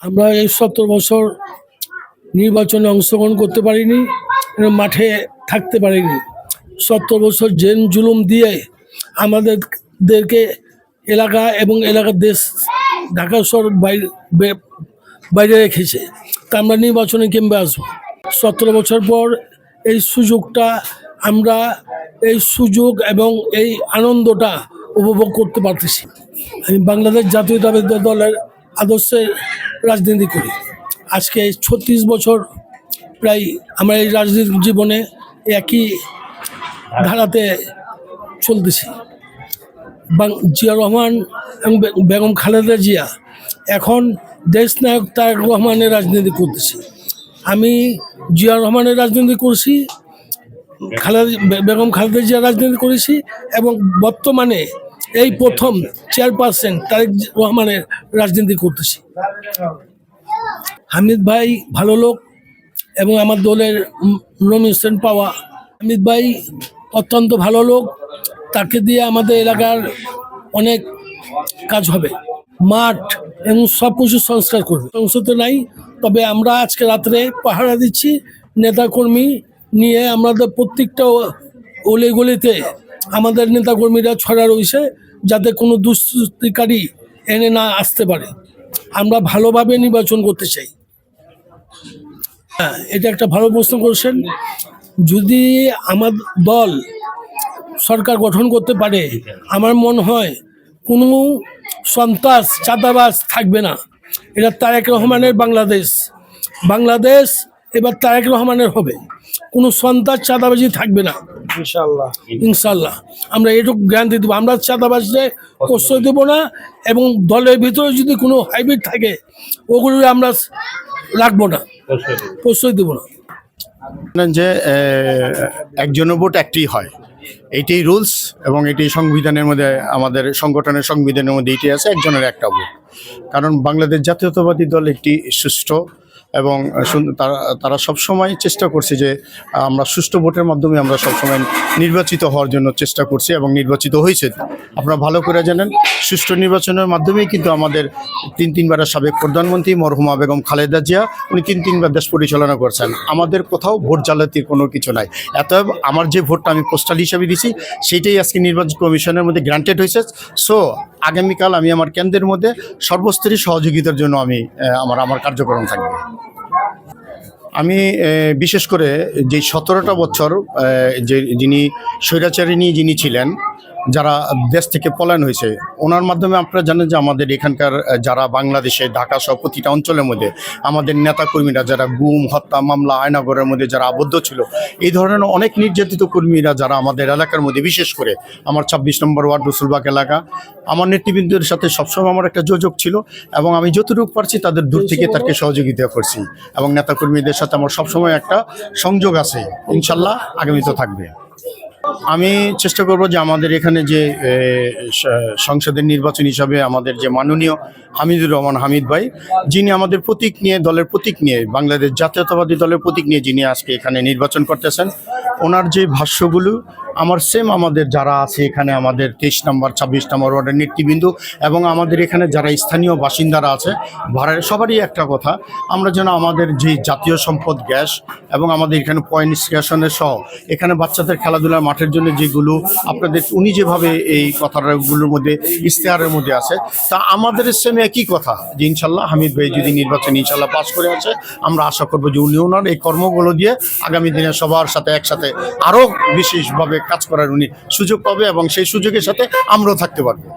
আমরা এই ৭০ বছর নির্বাচনে অংশগ্রহণ করতে পারিনি, মাঠে থাকতে পারিনি। ৭০ বছর জেল জুলুম দিয়ে আমাদেরকে এলাকা এবং এলাকার দেশ ঢাকা শহর বাইরে রেখেছে। তা আমরা নির্বাচনে কেমবে আসবো? ৭০ বছর পর এই সুযোগটা আমরা এই সুযোগ এবং এই আনন্দটা উপভোগ করতে পারতেছি। আমি বাংলাদেশ জাতীয়তাবাদী দলের আদর্শে রাজনীতি করি। আজকে ৩৬ বছর প্রায় আমরা এই রাজনীতিক জীবনে একই ধারাতে চলতেছি। জিয়া রহমান এবং বেগম খালেদা জিয়া এখন দেশনায়ক তারেক রহমানের রাজনীতি করতেছি। আমি জিয়া রহমানের রাজনীতি করছি, বেগম খালেদা জিয়া রাজনীতি করেছি এবং বর্তমানে এই প্রথম চেয়ারপারসন তারেক রহমানের রাজনীতি করতেছি। হামিদ ভাই ভালো লোক এবং আমার দলের নমিনেশন পাওয়া। হামিদ ভাই অত্যন্ত ভালো লোক, তাকে দিয়ে আমাদের এলাকার অনেক কাজ হবে। মাঠ এবং সব কিছু সংস্কার করবে। সংসদ নাই, তবে আমরা আজকে রাত্রে পাহারা দিচ্ছি নেতাকর্মী নিয়ে। আমাদের প্রত্যেকটা অলি গলিতে আমাদের নেতাকর্মীরা ছড়া রয়েছে, যাতে কোনো দুষ্কৃতিকারী এনে না আসতে পারে। আমরা ভালোভাবে নির্বাচন করতে চাই। হ্যাঁ, এটা একটা ভালো প্রশ্ন করেছেন। যদি আমার দল সরকার গঠন করতে পারে, আমার মনে হয় কোনো সন্ত্রাস চাঁদাবাজ থাকবে না। এটা তারেক রহমানের বাংলাদেশ এবার তারেক রহমানের হবে। কোনো সন্ত্রাস চাঁদাবাজি থাকবে না ইনশাল্লাহ। আমরা এটুকু গ্যারান্টি দেবো। আমরা চাঁদাবাজে প্রশ্রয় দেবো না, এবং দলের ভিতরে যদি কোনো হাইব্রিড থাকে ওগুলো আমরা রাখবো না, প্রশ্রয় দেবো না। যে একজনের ভোট একটি হয়, এইটাই রুলস, এবং এটি সংবিধানের মধ্যে, আমাদের সংগঠনের সংবিধানের মধ্যে এটি আছে, একজনের একটা ভোট। কারণ বাংলাদেশ জাতীয়তাবাদী দল একটি সুষ্ঠু এবং তারা সবসময় চেষ্টা করছে যে আমরা সুষ্ঠু ভোটের মাধ্যমে আমরা সবসময় নির্বাচিত হওয়ার জন্য চেষ্টা করছি এবং নির্বাচিত হয়েছে। আপনারা ভালো করে জানেন, সুষ্ঠু নির্বাচনের মাধ্যমেই কিন্তু আমাদের তিনবারের সাবেক প্রধানমন্ত্রী মরহুমা বেগম খালেদা জিয়া উনি তিনবার দেশ পরিচালনা করছেন। আমাদের কোথাও ভোট জালিয়াতির কোনো কিছু নাই। অতএব আমার যে ভোটটা আমি পোস্টাল হিসাবে দিছি সেইটাই আজকে নির্বাচন কমিশনের মধ্যে গ্রান্টেড হয়েছে। সো আগামীকাল আমি আমার কেন্দ্রের মধ্যে সর্বস্তরী সহযোগিতার জন্য আমি আমার কার্যক্রম থাকবে। আমি বিশেষ করে যে 17টা বছর যিনি স্বৈরাচারিণী যিনি ছিলেন, যারা দেশ থেকে পলায়ন হয়েছে, ওনার মাধ্যমে আপনারা জানেন যে আমাদের এখানকার যারা বাংলাদেশে ঢাকা সহ প্রতিটা অঞ্চলের মধ্যে আমাদের নেতাকর্মীরা যারা গুম, হত্যা মামলা, আয়নাঘরের মধ্যে যারা আবদ্ধ ছিল, এই ধরনের অনেক নির্যাতিত কর্মীরা যারা আমাদের এলাকার মধ্যে, বিশেষ করে আমার 26 নম্বর ওয়ার্ড রসুলবাগ এলাকা, আমার নেতৃবৃন্দের সাথে সবসময় আমার একটা যোগাযোগ ছিল, এবং আমি যতটুকু পারছি তাদের দূর থেকে তাকে সহযোগিতা করছি, এবং নেতাকর্মীদের সাথে আমার সবসময় একটা সংযোগ আছে। ইনশাল্লাহ আগামীতে থাকবে। আমি চেষ্টা করব যে আমাদের এখানে যে সংসদের নির্বাচন হিসাবে আমাদের যে মাননীয় হামিদুর রহমান হামিদ ভাই, যিনি আমাদের প্রতীক নিয়ে, দলের প্রতীক নিয়ে, বাংলাদেশ জাতীয়তাবাদী দলের প্রতীক নিয়ে যিনি আজকে এখানে নির্বাচন করতেছেন, ওনার যে ভাষ্যগুলো আমার সেম আমাদের যারা আছে এখানে, আমাদের 23 নম্বর 26 নম্বর ওয়ার্ডের নেতৃবৃন্দ এবং আমাদের এখানে যারা স্থানীয় বাসিন্দারা আছে, ভাড়ার সবারই একটা কথা, আমরা যেন আমাদের যে জাতীয় সম্পদ গ্যাস এবং আমাদের এখানে পয়েন্ট স্টেশনের সহ এখানে বাচ্চাদের খেলাধুলার মাঠের জন্য যেগুলো আপনাদের উনি যেভাবে এই কথাগুলোর মধ্যে ইশতেহারের মধ্যে আছে, তা আমাদের সেম একই কথা যে ইনশাল্লাহ হামিদ ভাই যদি নির্বাচন ইনশাল্লাহ পাস করে আছে, আমরা আশা করবো যে উনি ওনার এই কর্মগুলো দিয়ে আগামী দিনে সবার সাথে একসাথে আরও বিশেষভাবে কাজ করার উনি সুযোগ পাবে, এবং সেই সুযোগের সাথে আমরাও থাকতে পারবো।